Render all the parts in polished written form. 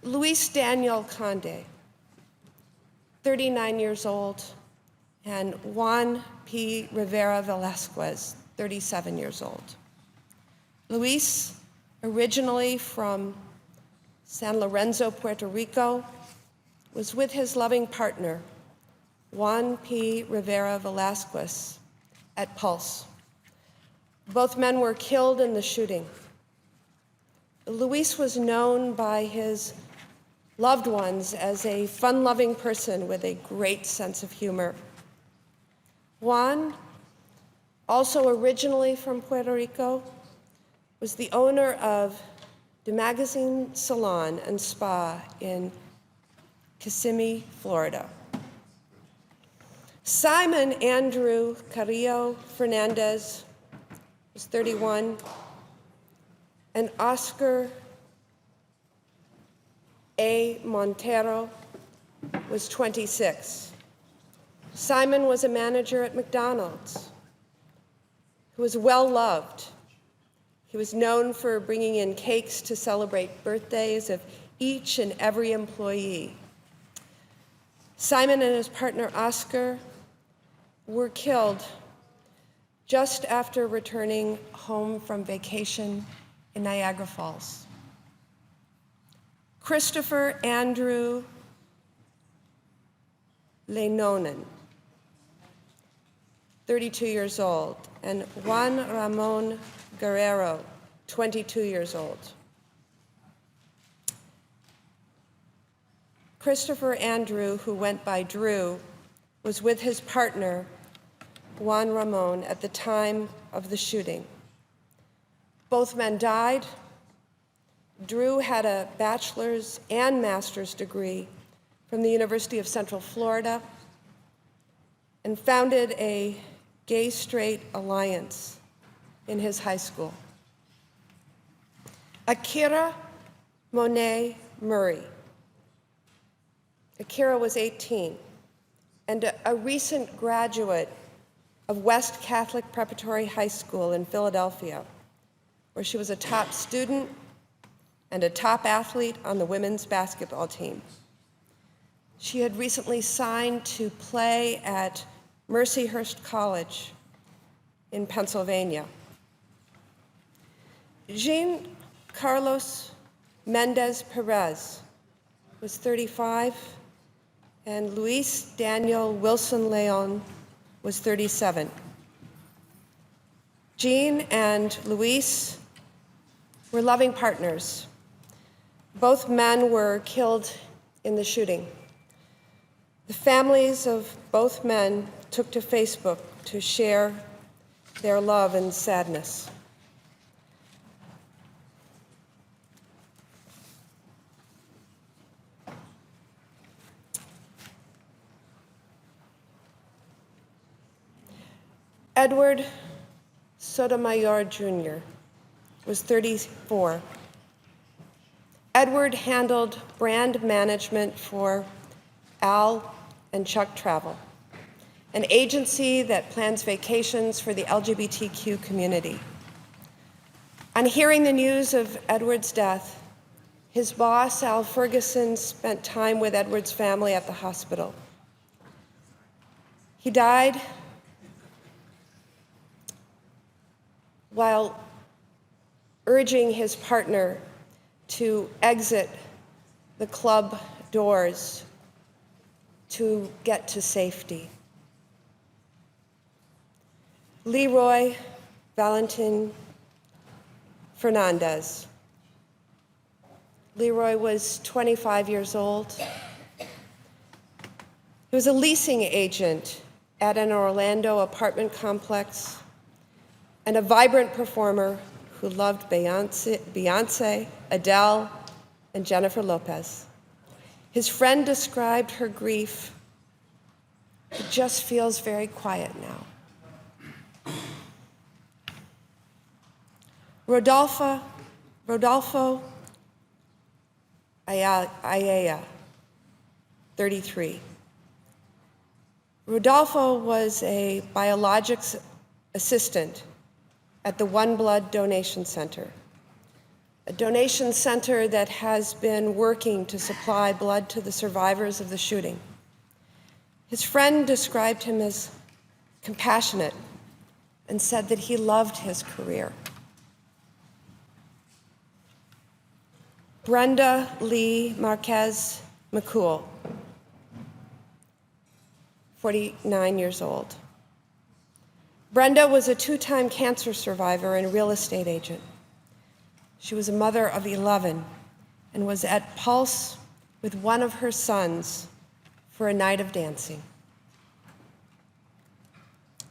Luis Daniel Conde, 39 years old, and Juan P. Rivera Velazquez, 37 years old. Luis, originally from San Lorenzo, Puerto Rico, was with his loving partner, Juan P. Rivera Velazquez, at Pulse. Both men were killed in the shooting. Luis was known by his loved ones as a fun-loving person with a great sense of humor. Juan, also originally from Puerto Rico, was the owner of the Magazine Salon and Spa in Kissimmee, Florida. Simon Andrew Carrillo Fernandez was 31, and Oscar A. Montero was 26. Simon was a manager at McDonald's who was well-loved. He was known for bringing in cakes to celebrate birthdays of each and every employee. Simon and his partner Oscar were killed just after returning home from vacation in Niagara Falls. Christopher Andrew Leinonen, 32 years old, and Juan Ramon Guerrero, 22 years old. Christopher Andrew, who went by Drew, was with his partner, Juan Ramon, at the time of the shooting. Both men died. Drew had a bachelor's and master's degree from the University of Central Florida and founded a gay-straight alliance in his high school. Akira Monet Murray. Akira was 18 and a recent graduate of West Catholic Preparatory High School in Philadelphia, where she was a top student and a top athlete on the women's basketball team. She had recently signed to play at Mercyhurst College in Pennsylvania. Jean Carlos Mendez Perez was 35, and Luis Daniel Wilson Leon was 37. Jean and Luis were loving partners. Both men were killed in the shooting. The families of both men took to Facebook to share their love and sadness. Edward Sotomayor Jr. was 34. Edward handled brand management for Al and Chuck Travel, an agency that plans vacations for the LGBTQ community. On hearing the news of Edward's death, his boss, Al Ferguson, spent time with Edward's family at the hospital. He died while urging his partner to exit the club doors to get to safety. Leroy Valentin Fernandez. Leroy was 25 years old. He was a leasing agent at an Orlando apartment complex and a vibrant performer who loved Beyonce, Adele, and Jennifer Lopez. His friend described her grief. It just feels very quiet now. Rodolfo Ayala, 33. Rodolfo was a biologics assistant at the One Blood Donation Center. a donation center that has been working to supply blood to the survivors of the shooting. His friend described him as compassionate and said that he loved his career. Brenda Lee Marquez McCool, 49 years old. Brenda was a two-time cancer survivor and real estate agent. She was a mother of 11 and was at Pulse with one of her sons for a night of dancing.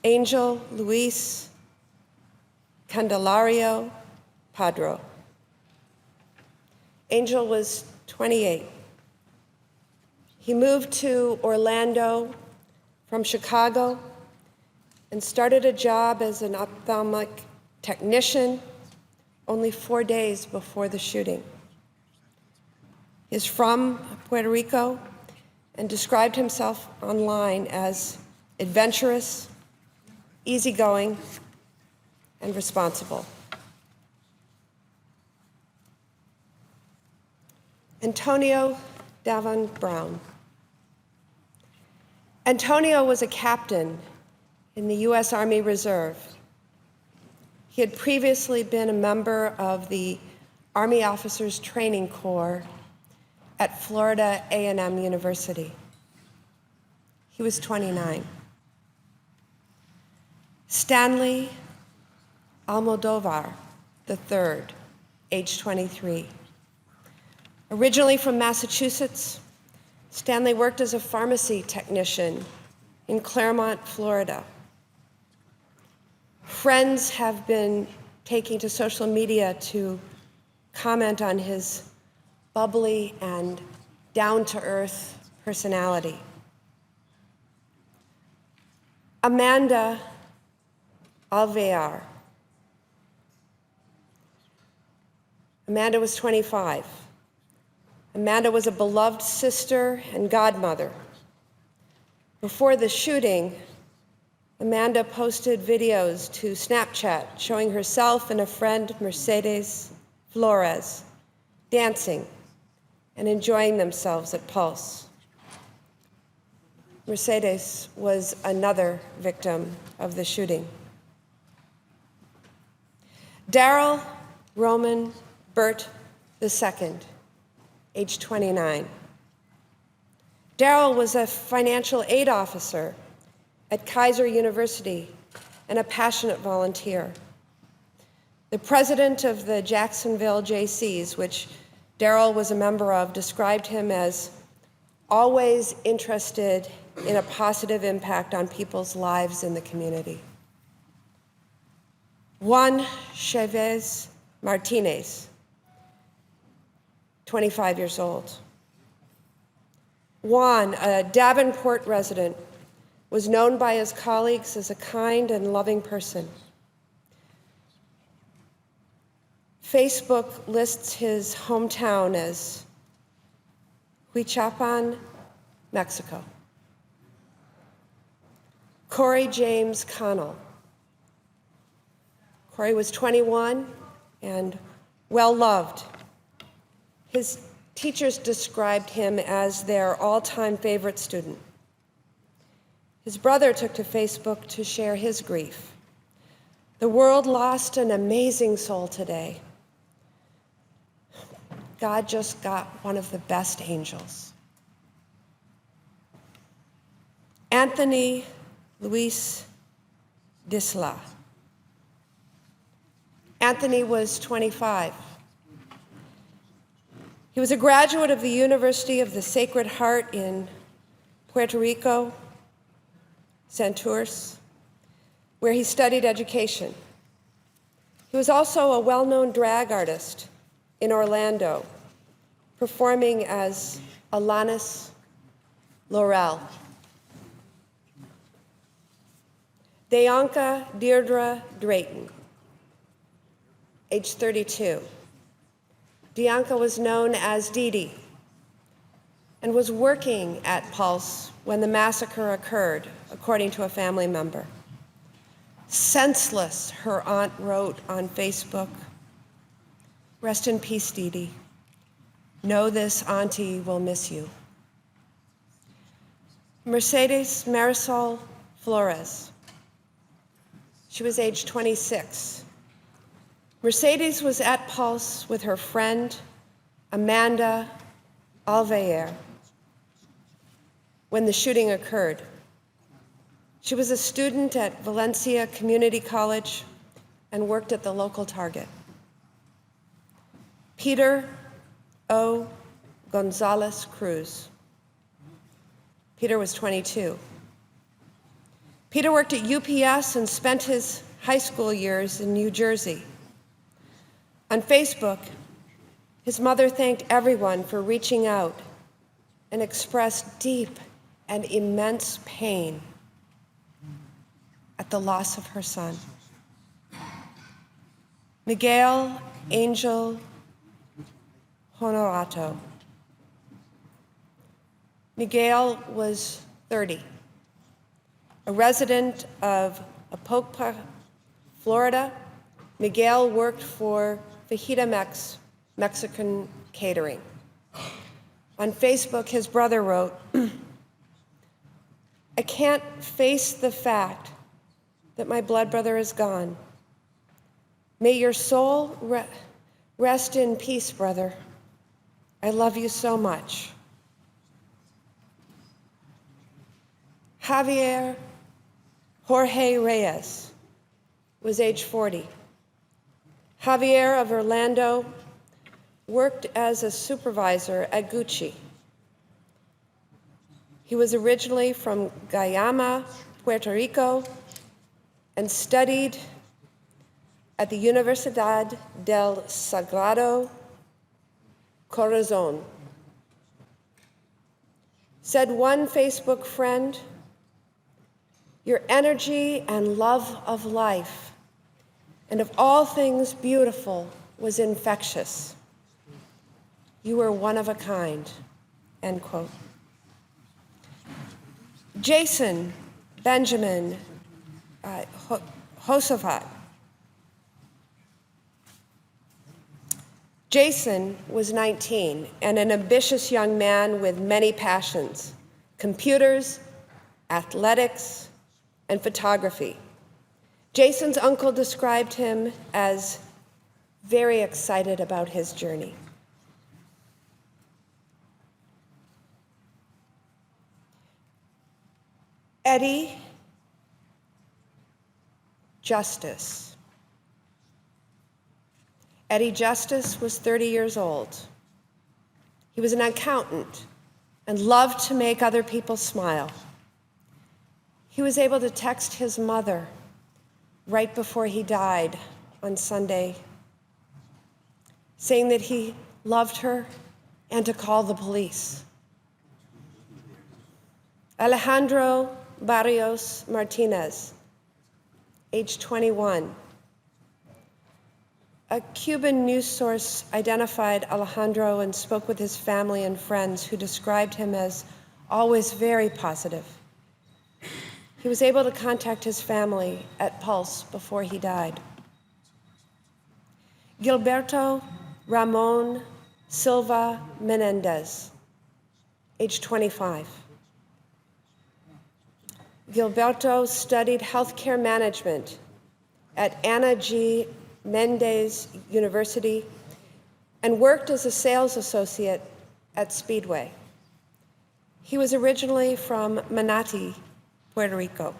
Angel Luis Candelario Padro. Angel was 28. He moved to Orlando from Chicago and started a job as an ophthalmic technician only 4 days before the shooting. He's from Puerto Rico and described himself online as adventurous, easygoing, and responsible. Antonio Davon Brown. Antonio was a captain in the U.S. Army Reserve. He had previously been a member of the Army Officers Training Corps at Florida A&M University. He was 29. Stanley Almodvar III, age 23. Originally from Massachusetts, Stanley worked as a pharmacy technician in Claremont, Florida. Friends have been taking to social media to comment on his bubbly and down-to-earth personality. Amanda Alvear. Amanda was 25. Amanda was a beloved sister and godmother. Before the shooting, Amanda posted videos to Snapchat showing herself and a friend, Mercedes Flores, dancing and enjoying themselves at Pulse. Mercedes was another victim of the shooting. Darrell Roman Burt II, age 29. Darrell was a financial aid officer at Kaiser University and a passionate volunteer. The president of the Jacksonville JCs, which Darrell was a member of, described him as always interested in a positive impact on people's lives in the community. Juan Chavez Martinez, 25 years old. Juan, a Davenport resident, was known by his colleagues as a kind and loving person. Facebook lists his hometown as Huichapan, Mexico. Corey James Connell. Corey was 21 and well-loved. His teachers described him as their all-time favorite student. His brother took to Facebook to share his grief. The world lost an amazing soul today. God just got one of the best angels. Anthony Luis Disla. Anthony was 25. He was a graduate of the University of the Sacred Heart in Puerto Rico, Santurce, where he studied education. He was also a well-known drag artist in Orlando, performing as Alanis Laurel. Deonka Deirdre Drayton, age 32. Deonka was known as Dee Dee and was working at Pulse when the massacre occurred, according to a family member. Senseless, her aunt wrote on Facebook. Rest in peace, Dee Dee. Know this, Auntie will miss you. Mercedes Marisol Flores. She was age 26. Mercedes was at Pulse with her friend, Amanda Alvear, when the shooting occurred. She was a student at Valencia Community College and worked at the local Target. Peter O. Gonzalez Cruz. Peter was 22. Peter worked at UPS and spent his high school years in New Jersey. On Facebook, his mother thanked everyone for reaching out and expressed deep and immense pain at the loss of her son. Miguel Angel Honorato. Miguel was 30, a resident of Apopka, Florida. Miguel worked for Fajita Mex, Mexican catering. On Facebook, his brother wrote, I can't face the fact that my blood brother is gone. May your soul rest in peace, brother. I love you so much. Xavier Jorge Reyes was age 40. Javier of Orlando worked as a supervisor at Gucci. He was originally from Guayama, Puerto Rico, and studied at the Universidad del Sagrado Corazón. Said one Facebook friend, your energy and love of life and of all things beautiful was infectious. You were one of a kind, end quote. Jason Benjamin Josephat. Jason was 19 and an ambitious young man with many passions: computers, athletics, and photography. Jason's uncle described him as very excited about his journey. Eddie Justice. Eddie Justice was 30 years old. He was an accountant and loved to make other people smile. He was able to text his mother right before he died on Sunday, saying that he loved her and to call the police. Alejandro Varios Martinez, age 21. A Cuban news source identified Alejandro and spoke with his family and friends, who described him as always very positive. He was able to contact his family at Pulse before he died. Gilberto Ramon Silva Menendez, age 25. Gilberto studied healthcare management at Ana G. Mendes University and worked as a sales associate at Speedway. He was originally from Manatí, Puerto Rico.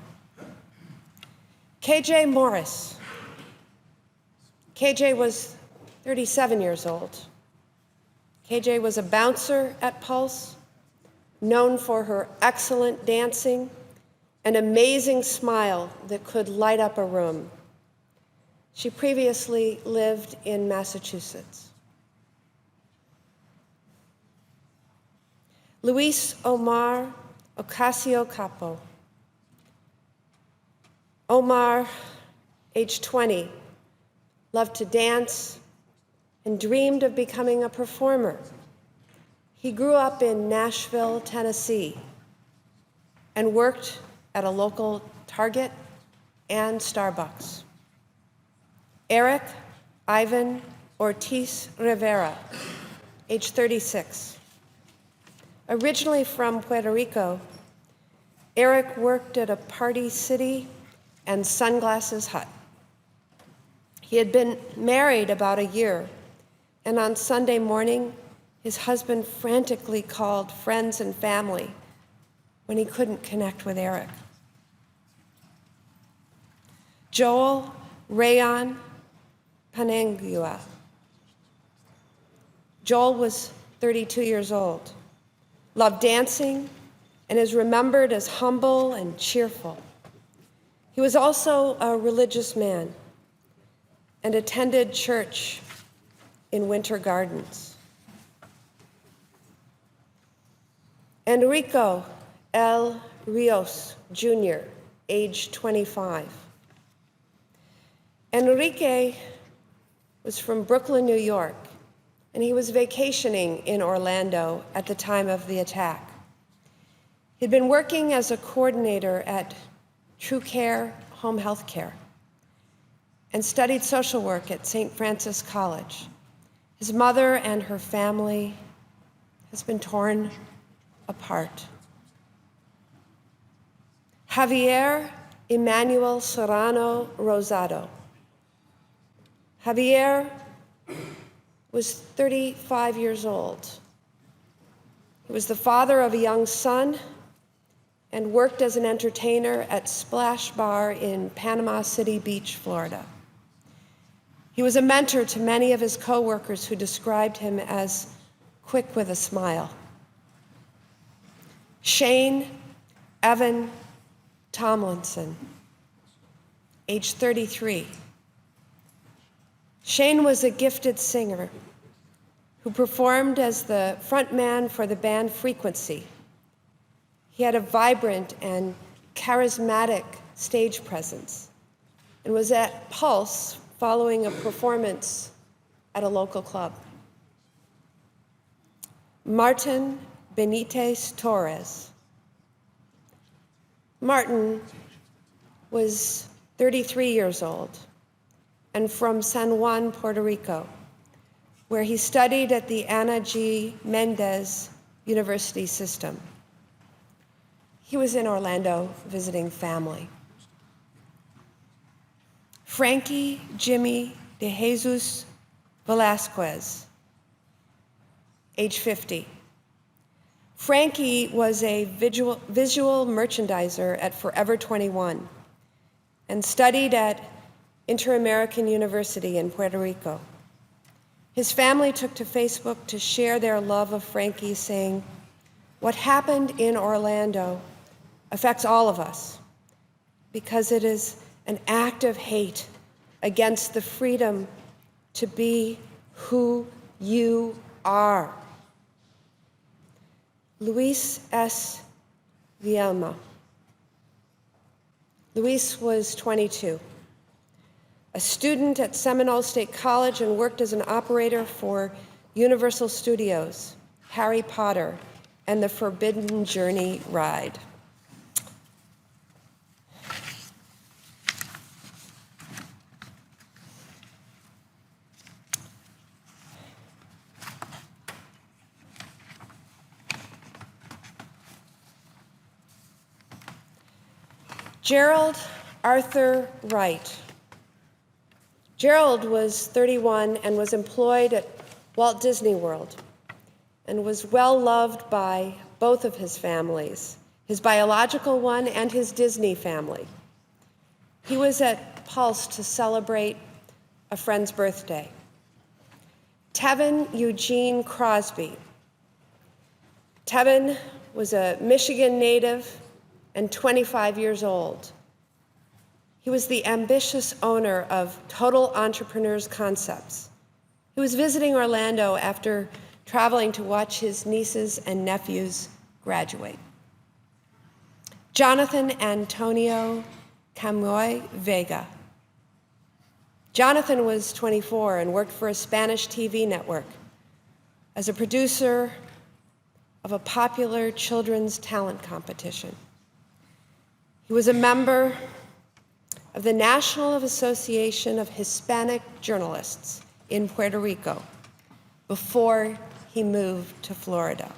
KJ Morris. KJ was 37 years old. KJ was a bouncer at Pulse, known for her excellent dancing, an amazing smile that could light up a room. She previously lived in Massachusetts. Luis Omar Ocasio Capo. Omar, age 20, loved to dance and dreamed of becoming a performer. He grew up in Nashville, Tennessee, and worked at a local Target and Starbucks. Eric Ivan Ortiz Rivera, age 36. Originally from Puerto Rico, Eric worked at a Party City and Sunglasses Hut. He had been married about a year, and on Sunday morning, his husband frantically called friends and family when he couldn't connect with Eric. Joel Rayon Panangua. Joel was 32 years old, loved dancing, and is remembered as humble and cheerful. He was also a religious man and attended church in Winter Gardens. Enrico L. Rios, Jr., age 25. Enrique was from Brooklyn, New York, and he was vacationing in Orlando at the time of the attack. He'd been working as a coordinator at True Care Home Health Care and studied social work at St. Francis College. His mother and her family has been torn apart. Xavier Emmanuel Solano Rosado. Xavier was 35 years old. He was the father of a young son and worked as an entertainer at Splash Bar in Panama City Beach, Florida. He was a mentor to many of his coworkers who described him as quick with a smile. Shane Evan Tomlinson, age 33. Shane was a gifted singer who performed as the frontman for the band Frequency. He had a vibrant and charismatic stage presence and was at Pulse following a performance at a local club. Martin Benitez Torres. Martin was 33 years old and from San Juan, Puerto Rico, where he studied at the Ana G. Menendez University system. He was in Orlando visiting family. Frankie Jimmy de Jesus Velazquez, age 50. Frankie was a visual merchandiser at Forever 21 and studied at Inter-American University in Puerto Rico. His family took to Facebook to share their love of Frankie, saying, "What happened in Orlando affects all of us because it is an act of hate against the freedom to be who you are." Luis S. Vielma. Luis was 22, a student at Seminole State College and worked as an operator for Universal Studios, Harry Potter, and the Forbidden Journey ride. Gerald Arthur Wright. Gerald was 31 and was employed at Walt Disney World and was well loved by both of his families, his biological one and his Disney family. He was at Pulse to celebrate a friend's birthday. Tevin Eugene Crosby. Tevin was a Michigan native and 25 years old. He was the ambitious owner of Total Entrepreneurs Concepts. He was visiting Orlando after traveling to watch his nieces and nephews graduate. Jonathan Antonio Camoy Vega. Jonathan was 24 and worked for a Spanish TV network as a producer of a popular children's talent competition. He was a member of the National Association of Hispanic Journalists, in Puerto Rico before he moved to Florida.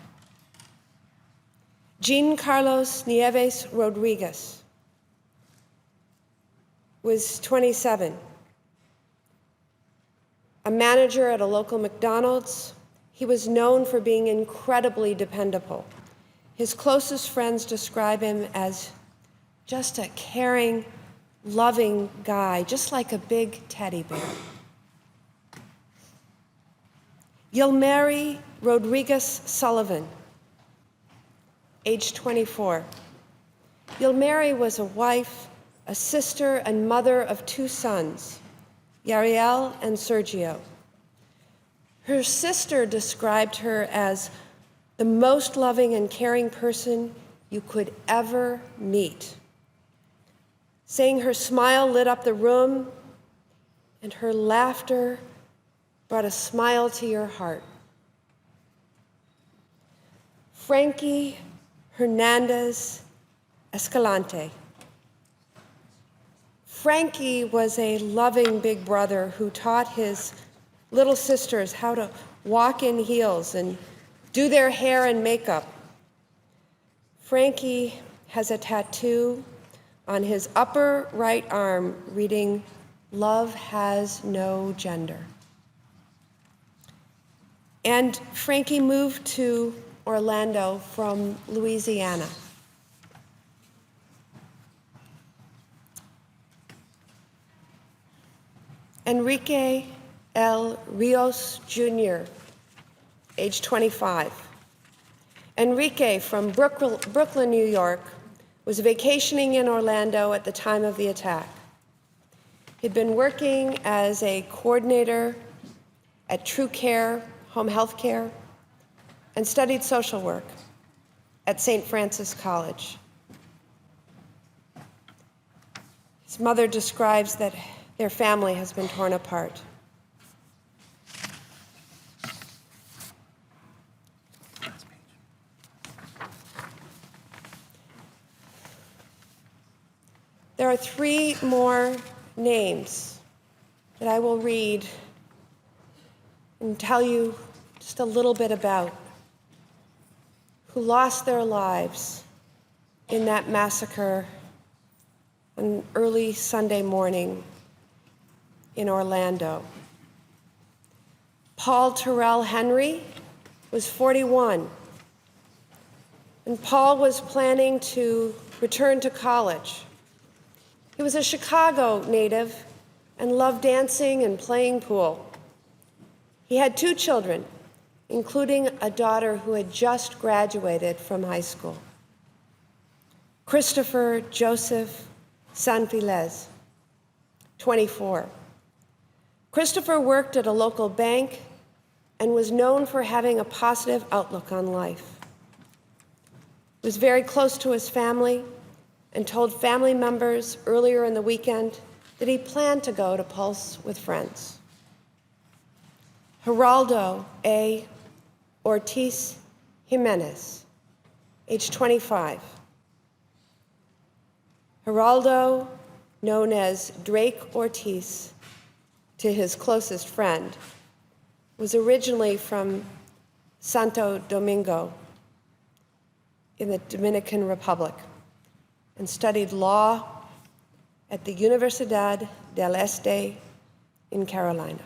Jean Carlos Nieves Rodriguez was 27, a manager at a local McDonald's. He was known for being incredibly dependable. His closest friends describe him as just a caring, loving guy, just like a big teddy bear. Yilmari Rodriguez Sullivan, age 24. Yilmari was a wife, a sister, and mother of 2 sons, Yariel and Sergio. Her sister described her as the most loving and caring person you could ever meet, saying her smile lit up the room and her laughter brought a smile to your heart. Frankie Hernandez Escalante. Frankie was a loving big brother who taught his little sisters how to walk in heels and do their hair and makeup. Frankie has a tattoo on his upper right arm reading, "Love has no gender." And Frankie moved to Orlando from Louisiana. Enrique L. Rios Jr., age 25. Enrique from Brooklyn, New York, was vacationing in Orlando at the time of the attack. He'd been working as a coordinator at True Care Home Health Care and studied social work at St. Francis College. His mother describes that their family has been torn apart. There are 3 more names that I will read and tell you just a little bit about, who lost their lives in that massacre on early Sunday morning in Orlando. Paul Terrell Henry was 41, and Paul was planning to return to college. He was a Chicago native and loved dancing and playing pool. He had 2 children, including a daughter who had just graduated from high school. Christopher Joseph Sanfiles, 24. Christopher worked at a local bank and was known for having a positive outlook on life. He was very close to his family and told family members earlier in the weekend that he planned to go to Pulse with Friends. Geraldo A. Ortiz Jimenez, age 25. Geraldo, known as Drake Ortiz to his closest friend, was originally from Santo Domingo in the Dominican Republic and studied law at the Universidad del Este in Carolina.